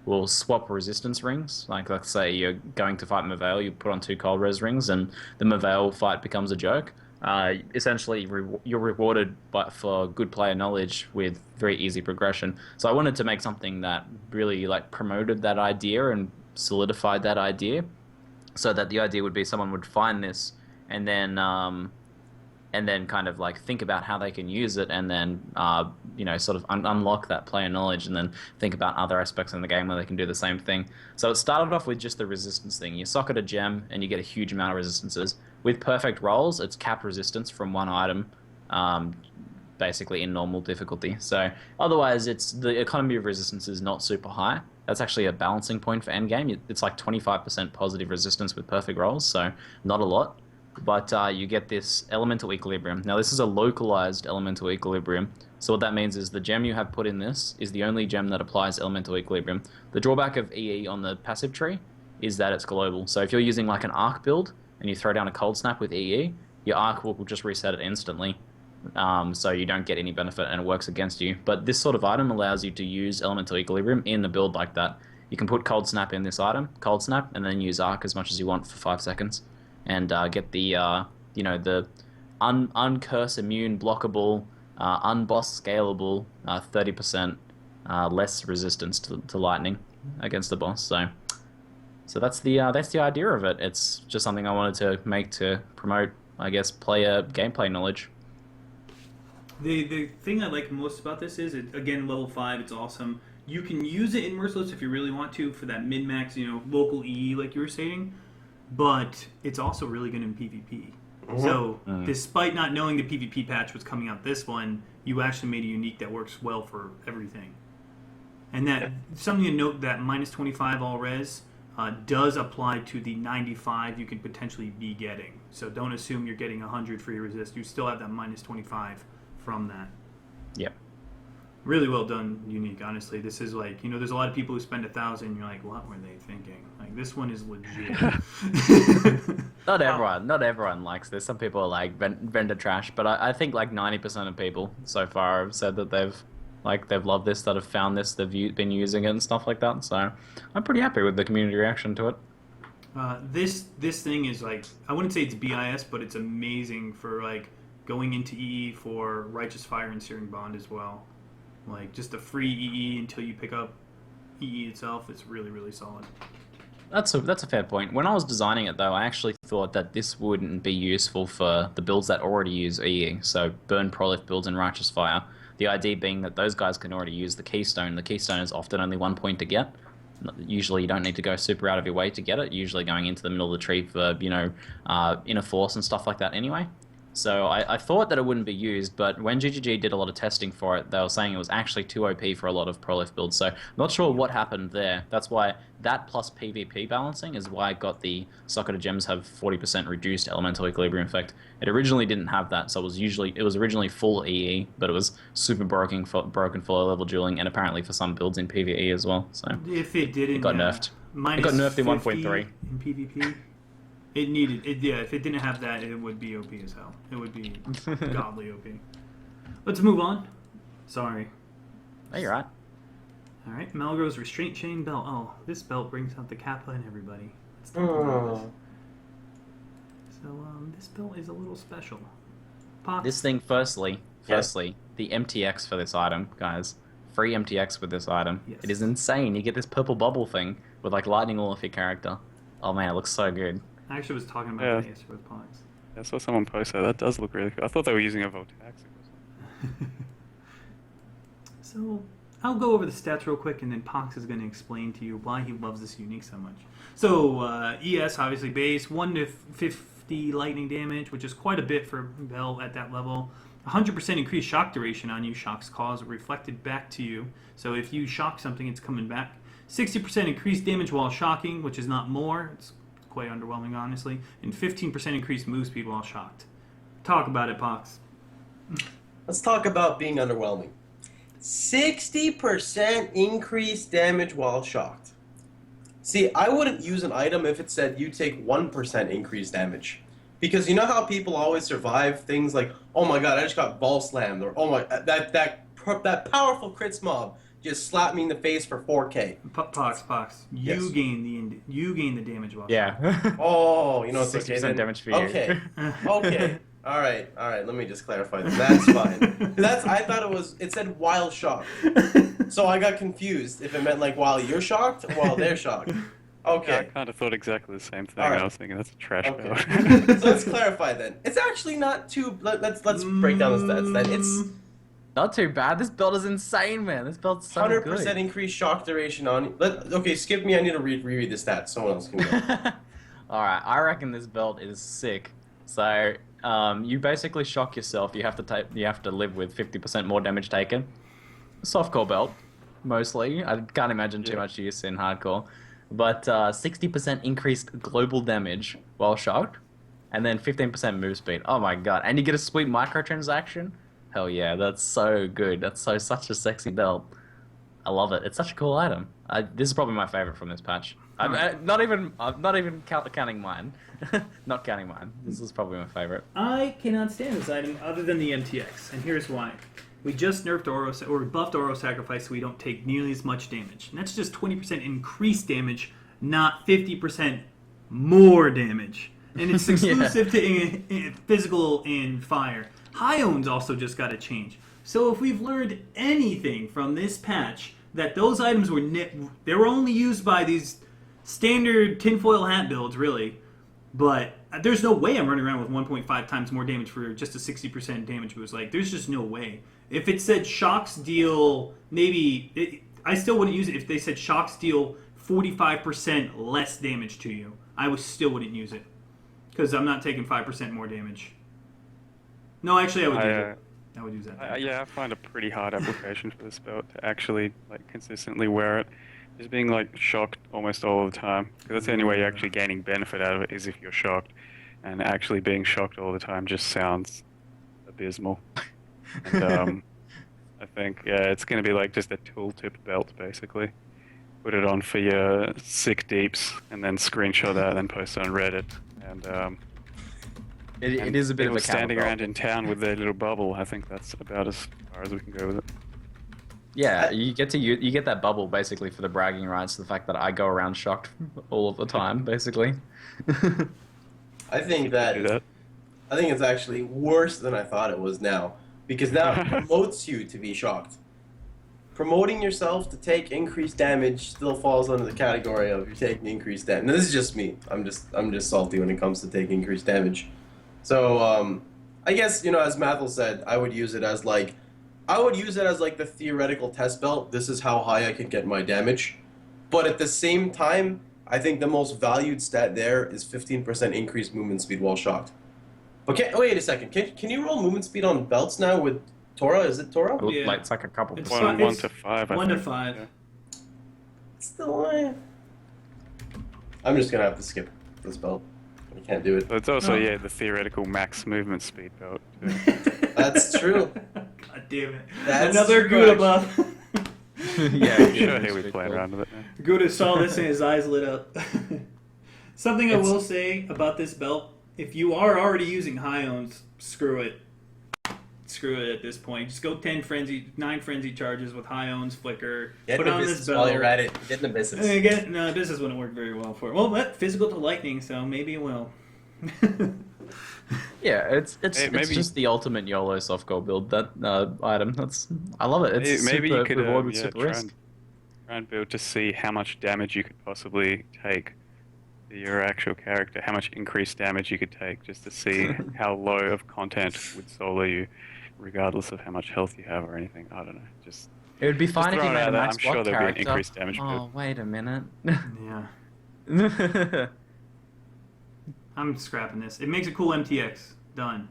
will swap resistance rings. Like let's say you're going to fight Mavail, you put on 2 cold res rings, and the Mavail fight becomes a joke. Essentially, you're rewarded for good player knowledge with very easy progression. So I wanted to make something that really like promoted that idea and solidified that idea, so that the idea would be someone would find this and then kind of like think about how they can use it, and then sort of unlock that player knowledge, and then think about other aspects in the game where they can do the same thing. So it started off with just the resistance thing. You socket a gem and you get a huge amount of resistances. With perfect rolls, it's capped resistance from one item, basically in normal difficulty. So otherwise, the economy of resistance is not super high. That's actually a balancing point for endgame. It's like 25% positive resistance with perfect rolls, so not a lot. But you get this elemental equilibrium. Now this is a localized elemental equilibrium. So what that means is the gem you have put in this is the only gem that applies elemental equilibrium. The drawback of EE on the passive tree is that it's global. So if you're using like an arc build and you throw down a cold snap with EE, your arc will just reset it instantly. So you don't get any benefit and it works against you. But this sort of item allows you to use elemental equilibrium in a build like that. You can put cold snap in this item, cold snap, and then use arc as much as you want for 5 seconds. And get the the uncurse immune blockable, unboss scalable 30% less resistance to lightning against the boss. So that's the idea of it. It's just something I wanted to make to promote, I guess, player gameplay knowledge. The thing I like most about this is, again, level 5, it's awesome. You can use it in Merciless if you really want to for that min-max, local EE like you were saying, but it's also really good in PvP. Mm-hmm. So, despite not knowing the PvP patch was coming out this one, you actually made a unique that works well for everything. And that something to note, that minus 25 all res does apply to the 95 you could potentially be getting. So don't assume you're getting 100 free resist. You still have that minus 25 from that. Yep. Really well done, unique. Honestly, this is like, there's a lot of people who spend 1,000. And you're like, what were they thinking? Like, this one is legit. Not everyone likes this. Some people are like vendor trash, but I think like 90% of people so far have said that they've loved this, that have found this, they've been using it and stuff like that. So I'm pretty happy with the community reaction to it. This thing is like, I wouldn't say it's BIS, but it's amazing for like going into EE for Righteous Fire and Searing Bond as well. Like, just a free EE until you pick up EE itself. It's really, really solid. That's a fair point. When I was designing it, though, I actually thought that this wouldn't be useful for the builds that already use EE, so Burn Prolif builds and Righteous Fire. The idea being that those guys can already use the Keystone. The Keystone is often only 1 point to get. Usually you don't need to go super out of your way to get it, usually going into the middle of the tree for, inner force and stuff like that anyway. So I thought that it wouldn't be used, but when GGG did a lot of testing for it, they were saying it was actually too OP for a lot of Prolif builds. So I'm not sure what happened there. That's why that plus PvP balancing is why I got the Socketed Gems have 40% reduced elemental equilibrium effect. It originally didn't have that, so it was originally full EE, but it was super broken for low level dueling, and apparently for some builds in PvE as well. So if it didn't, it got nerfed. It got nerfed in 1.3 in PvP. It needed it. Yeah, if it didn't have that, it would be OP as hell. It would be godly OP. Let's move on. Sorry. Oh, you're right. All right, Malgro's Restraint Chain Belt. Oh, this belt brings out the Kappa and everybody. Let's talk about this. So, this belt is a little special. Pox. This thing, firstly, the MTX for this item, guys. Free MTX with this item. Yes. It is insane. You get this purple bubble thing with like lightning all off your character. Oh man, it looks so good. I actually was talking about that yesterday with Pox. I saw someone post that. That does look really cool. I thought they were using a Voltaxic or something. So, I'll go over the stats real quick, and then Pox is going to explain to you why he loves this unique so much. So, ES, obviously base, 1 to 50 lightning damage, which is quite a bit for Bell at that level. 100% increased shock duration on you. Shock's cause reflected back to you. So if you shock something, it's coming back. 60% increased damage while shocking, which is not more. It's quite underwhelming, honestly. And 15% increased move speed while shocked. Talk about it, Pox. Let's talk about being underwhelming. 60% increased damage while shocked. See, I wouldn't use an item if it said you take 1% increased damage. Because you know how people always survive things like, oh my god, I just got ball slammed, or oh my, that powerful crits mob just slapped me in the face for 4k. Pox. You Yes. gain the damage while Yeah. Oh, you know it's 60% okay then? damage for you. Okay. Okay. All right. Let me just clarify that. That's fine. I thought it said while shocked. So I got confused if it meant like while you're shocked or while they're shocked. Yeah, Okay. I kind of thought exactly the same thing. Alright. I was thinking that's a trash Okay. build. So let's clarify then. It's actually not too. Let's break down the stats then. It's Not too bad. This build is insane, man. This build's so 100% good. increased shock duration on. Okay, skip me. I need to reread the stats. Someone else can go. Alright, I reckon this build is sick. So, you basically shock yourself. You have to live with 50% more damage taken. Softcore belt, mostly. I can't imagine too much use in hardcore. But 60% increased global damage while shocked, and then 15% move speed. Oh my god! And you get a sweet microtransaction. Hell yeah, that's so good. That's such a sexy belt. I love it. It's such a cool item. This is probably my favorite from this patch. I'm not even counting mine. Not counting mine. This is probably my favorite. I cannot stand this item other than the MTX, and here's why. We just nerfed or buffed Oro Sacrifice so we don't take nearly as much damage. And that's just 20% increased damage, not 50% more damage. And it's exclusive to physical and fire. High-Owns also just got to change. So if we've learned anything from this patch, that those items they were only used by these standard tinfoil hat builds, really. But there's no way I'm running around with 1.5 times more damage for just a 60% damage boost. Like, there's just no way. If it said shocks deal, I still wouldn't use it. If they said shocks deal 45% less damage to you, I still wouldn't use it. Because I'm not taking 5% more damage. No, actually, I would use it. I would use that. Yeah, I find a pretty hard application for this belt to actually consistently wear it. Just being shocked almost all the time. Because that's the only way you're actually gaining benefit out of it is if you're shocked. And actually being shocked all the time just sounds abysmal. And I think it's going to be just a tooltip belt basically. Put it on for your sick deeps and then screenshot that and then post it on Reddit. And It is a bit of a standing counter around in town with their little bubble. I think that's about as far as we can go with it. Yeah, you get that bubble basically for the bragging rights, the fact that I go around shocked all of the time, basically. I think it's actually worse than I thought it was now, because now it promotes you to be shocked. Promoting yourself to take increased damage still falls under the category of you're taking increased damage. Now, this is just me. I'm just salty when it comes to taking increased damage. So I guess as Mathel said, I would use it as the theoretical test belt. This is how high I could get my damage. But at the same time, I think the most valued stat there is 15% increased movement speed while shocked. But wait a second. Can you roll movement speed on belts now with Tora? Is it Tora? Yeah. It's like a couple It's percent. 1 to 5. I 1 to think. 5. Yeah. Still, I'm just gonna have to skip this belt. I can't do it. But it's also the theoretical max movement speed belt. Too. That's true. God damn it. That's Another true, Gouda buff. Yeah, Sure, here we play around with it now. Gouda saw this and his eyes lit up. Something I It's- will say about this belt, if you are already using high-owns, screw it. Screw it at this point. Just go 9 frenzy charges with high-owns, flicker, Get put in on the this business belt. while you're at it. Get in the business. No, business wouldn't work very well for it. Well, but physical to lightning, so maybe it will. Yeah, it's maybe- just the ultimate YOLO softcore build. That item, I love it. It's Maybe super you could reward with yeah, super try risk. and build to see how much damage you could possibly take to your actual character, how much increased damage you could take, just to see how low of content would solo you, regardless of how much health you have or anything. I don't know. Just It would be fine if throw you it made out a there. max I'm sure block there'd be an character. increased damage Oh, build. wait a minute. Yeah. I'm scrapping this. It makes a cool MTX. Done.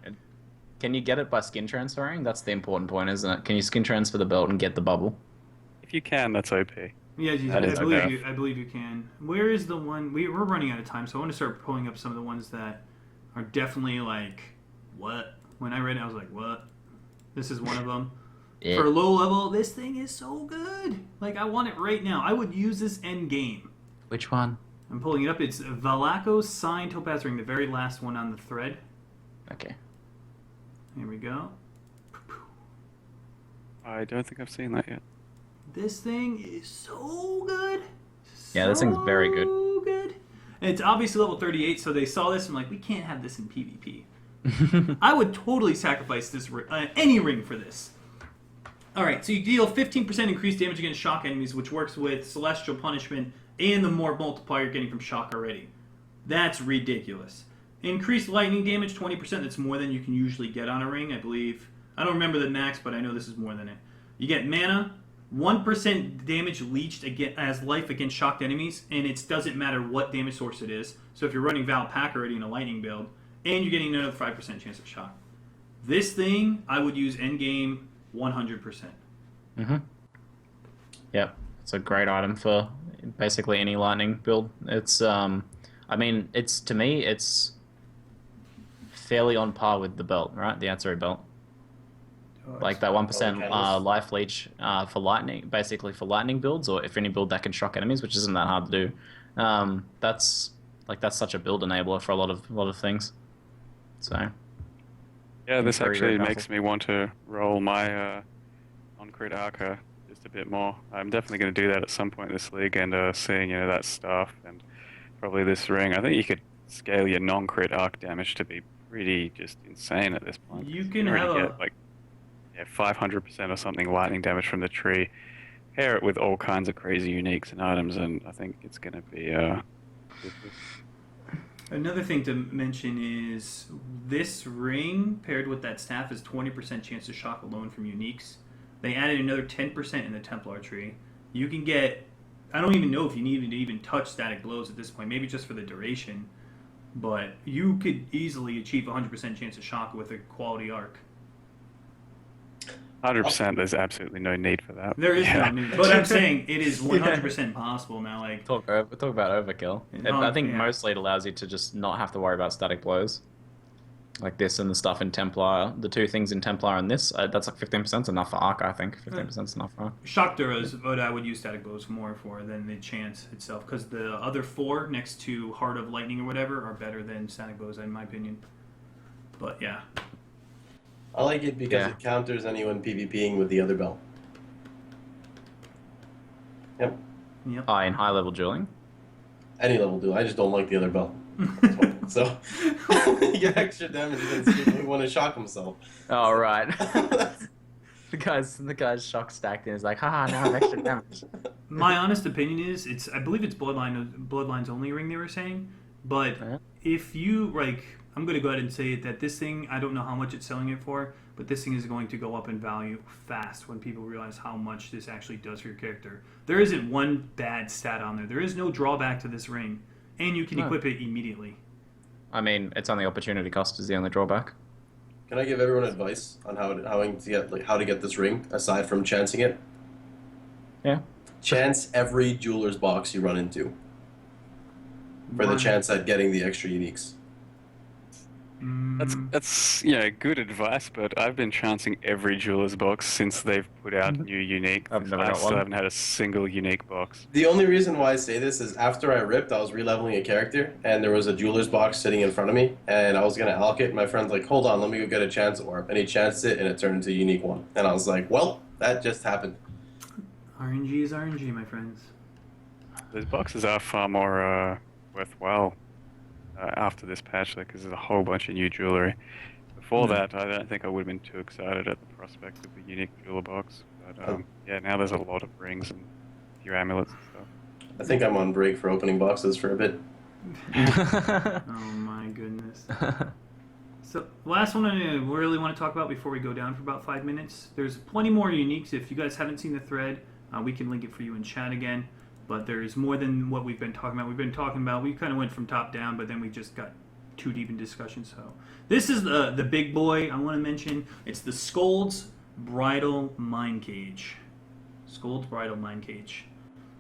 Can you get it by skin transferring? That's the important point, isn't it? Can you skin transfer the belt and get the bubble? If you can, that's OP. Yeah, That is okay. I believe you can. Where is the one? We're running out of time, so I want to start pulling up some of the ones that are definitely like, what? When I read it, I was like, what? This is one of them. Yeah. For low level, this thing is so good. Like, I want it right now. I would use this end game. Which one? I'm pulling it up. It's Valako's Sign Topaz Ring, the very last one on the thread. Okay. Here we go. I don't think I've seen that yet. This thing is so good. Yeah, this thing's very good. So good. And it's obviously level 38, so they saw this and like, we can't have this in PvP. I would totally sacrifice this any ring for this. All right, so you deal 15% increased damage against shock enemies, which works with Celestial Punishment and the more multiplier you're getting from shock already. That's ridiculous. Increased lightning damage, 20%. That's more than you can usually get on a ring, I believe. I don't remember the max, but I know this is more than it. You get mana, 1% damage leached as life against shocked enemies, and it doesn't matter what damage source it is. So if you're running Val Pack already in a lightning build, and you're getting another 5% chance of shock. This thing, I would use endgame 100%. Yep, it's a great item for basically any lightning build. It's, I mean, to me, it's fairly on par with the belt, right? The Atzuri belt. Like that 1% life leech for lightning, basically for lightning builds, or if any build that can shock enemies, which isn't that hard to do. That's such a build enabler for a lot of things. So Yeah, this very, actually very makes me want to roll my on-crit Arca just a bit more. I'm definitely going to do that at some point this league, and seeing that stuff and probably this ring. I think you could scale your non-crit arc damage to be pretty just insane at this point. You can already have get like 500% or something lightning damage from the tree. Pair it with all kinds of crazy uniques and items, and I think it's going to be Another thing to mention is this ring paired with that staff is 20% chance to shock alone from uniques. They added another 10% in the Templar tree. You can get, I don't even know if you need to even touch static blows at this point, maybe just for the duration, but you could easily achieve 100% chance of shock with a quality arc. 100%. There's absolutely no need for that. There is no need, but I'm saying it is 100% possible now. Like talk about overkill. I think mostly it allows you to just not have to worry about static blows, like this and the stuff in Templar. The two things in Templar and this, that's like 15% enough for arc. I think 15% is enough for arc. Shock Dura is what I would use static blows more for than the chance itself, because the other four next to Heart of Lightning or whatever are better than static blows in my opinion. But yeah. I like it because it counters anyone PvPing with the other belt. Yep. In high level dueling? Any level duel. I just don't like the other belt. So, you get extra damage against people who want to shock himself. Oh, right. The guy's shock stacked and is like, haha, now I have extra damage. My honest opinion is, I believe it's Bloodline's only ring they were saying, but if you, like, I'm going to go ahead and say it that this thing, I don't know how much it's selling it for, but this thing is going to go up in value fast when people realize how much this actually does for your character. There isn't one bad stat on there. There is no drawback to this ring, and you can equip it immediately. I mean, it's only opportunity cost is the only drawback. Can I give everyone advice on how to get this ring aside from chancing it? Yeah. Chance every jeweler's box you run into for the chance at getting the extra uniques. That's good advice, but I've been chancing every jeweler's box since they've put out new unique. I've never I got still one. haven't had a single unique box. The only reason why I say this is after I ripped, I was releveling a character, and there was a jeweler's box sitting in front of me, and I was going to alk it, and my friend's like, hold on, let me go get a chance orb. And he chanced it, and it turned into a unique one. And I was like, well, that just happened. RNG is RNG, my friends. Those boxes are far more worthwhile after this patch, because there's a whole bunch of new jewelry. Before that, I don't think I would have been too excited at the prospect of the unique jeweler box. But now there's a lot of rings and a few amulets and stuff. I think I'm on break for opening boxes for a bit. Oh my goodness. So, last one I really want to talk about before we go down for about 5 minutes. There's plenty more uniques. If you guys haven't seen the thread, we can link it for you in chat again. But there's more than what we've been talking about. We kind of went from top down, but then we just got too deep in discussion. So this is the big boy I want to mention. It's the Scold's Bridal Mind Cage. Scold's Bridal Mind Cage.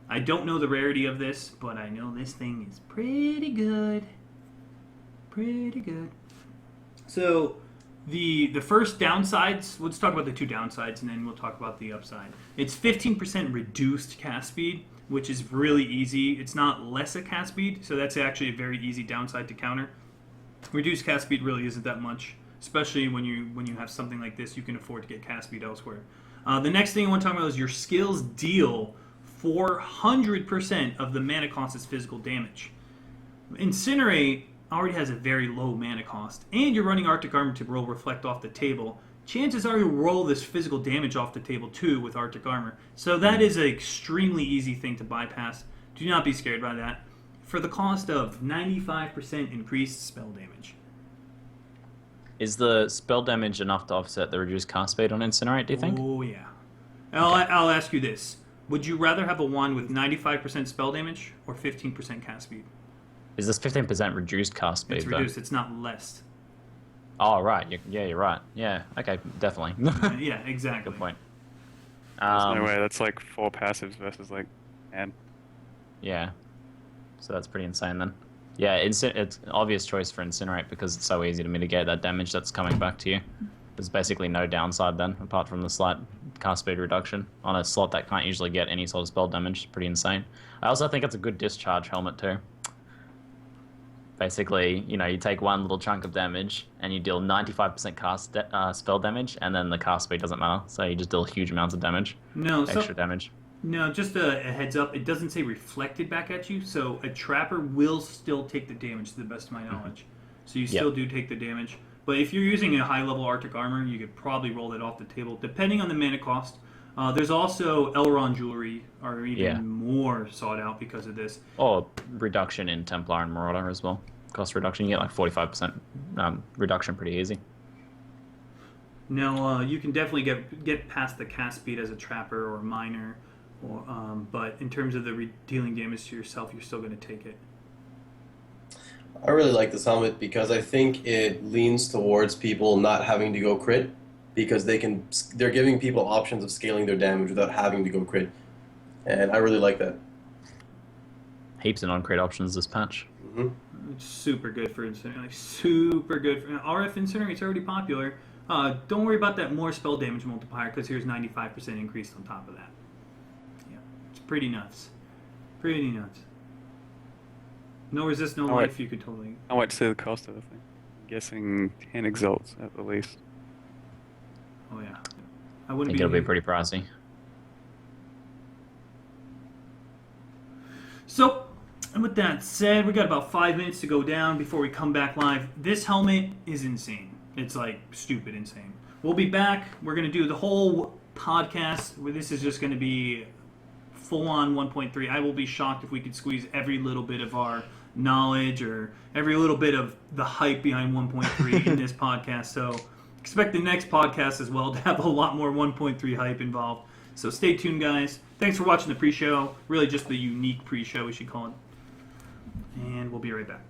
I don't know the rarity of this, but I know this thing is pretty good. Pretty good. So The first downsides, let's talk about the two downsides and then we'll talk about the upside. It's 15% reduced cast speed, which is really easy. It's not less a cast speed, so that's actually a very easy downside to counter. Reduced cast speed really isn't that much, especially when you have something like this, you can afford to get cast speed elsewhere. The next thing I want to talk about is your skills deal 400% of the mana cost as physical damage. Incinerate already has a very low mana cost, and you're running Arctic Armor to roll Reflect off the table. Chances are you'll roll this physical damage off the table too with Arctic Armor. So that is an extremely easy thing to bypass. Do not be scared by that. For the cost of 95% increased spell damage. Is the spell damage enough to offset the reduced cast speed on Incinerate, do you think? Oh, yeah. I'll ask you this. Would you rather have a wand with 95% spell damage or 15% cast speed? Is this 15% reduced cast speed, It's reduced. It's not less. Oh, right. You're right. Yeah, okay, definitely. Yeah, exactly. Good point. There's no way. That's like 4 passives versus like 10. Yeah. So that's pretty insane then. Yeah, it's an obvious choice for Incinerate because it's so easy to mitigate that damage that's coming back to you. There's basically no downside then, apart from the slight cast speed reduction on a slot that can't usually get any sort of spell damage. It's pretty insane. I also think it's a good discharge helmet too. Basically, you take one little chunk of damage and you deal 95% spell damage, and then the cast speed doesn't matter, so you just deal huge amounts of damage. Extra damage. No, just a heads up. It doesn't say reflected back at you, so a trapper will still take the damage to the best of my knowledge. So you still do take the damage. But if you're using a high-level Arctic Armor, you could probably roll that off the table, depending on the mana cost. There's also Elrond jewelry are even more sought out because of this. Or reduction in Templar and Marauder as well. Cost reduction, you get like 45% reduction pretty easy. No, you can definitely get past the cast speed as a trapper or miner, but in terms of the dealing damage to yourself, you're still going to take it. I really like this helmet because I think it leans towards people not having to go crit, because they're giving people options of scaling their damage without having to go crit, and I really like that. Heaps of non-crit options this patch. Mm-hmm. It's super good for Incinerate. Like, super good. RF Incinerate's already popular. Don't worry about that more spell damage multiplier, because here's 95% increase on top of that. Yeah, it's pretty nuts. Pretty nuts. No resist, no life, you could totally... I wait to see the cost of the thing. I'm guessing 10 exalts at the least. Oh, yeah. I think it'll be pretty pricey. So, and with that said, we got about 5 minutes to go down before we come back live. This helmet is insane. It's like stupid insane. We'll be back. We're going to do the whole podcast where this is just going to be full-on 1.3. I will be shocked if we could squeeze every little bit of our knowledge or every little bit of the hype behind 1.3 in this podcast. So expect the next podcast as well to have a lot more 1.3 hype involved. So stay tuned, guys. Thanks for watching the pre-show. Really just the unique pre-show, we should call it. And we'll be right back.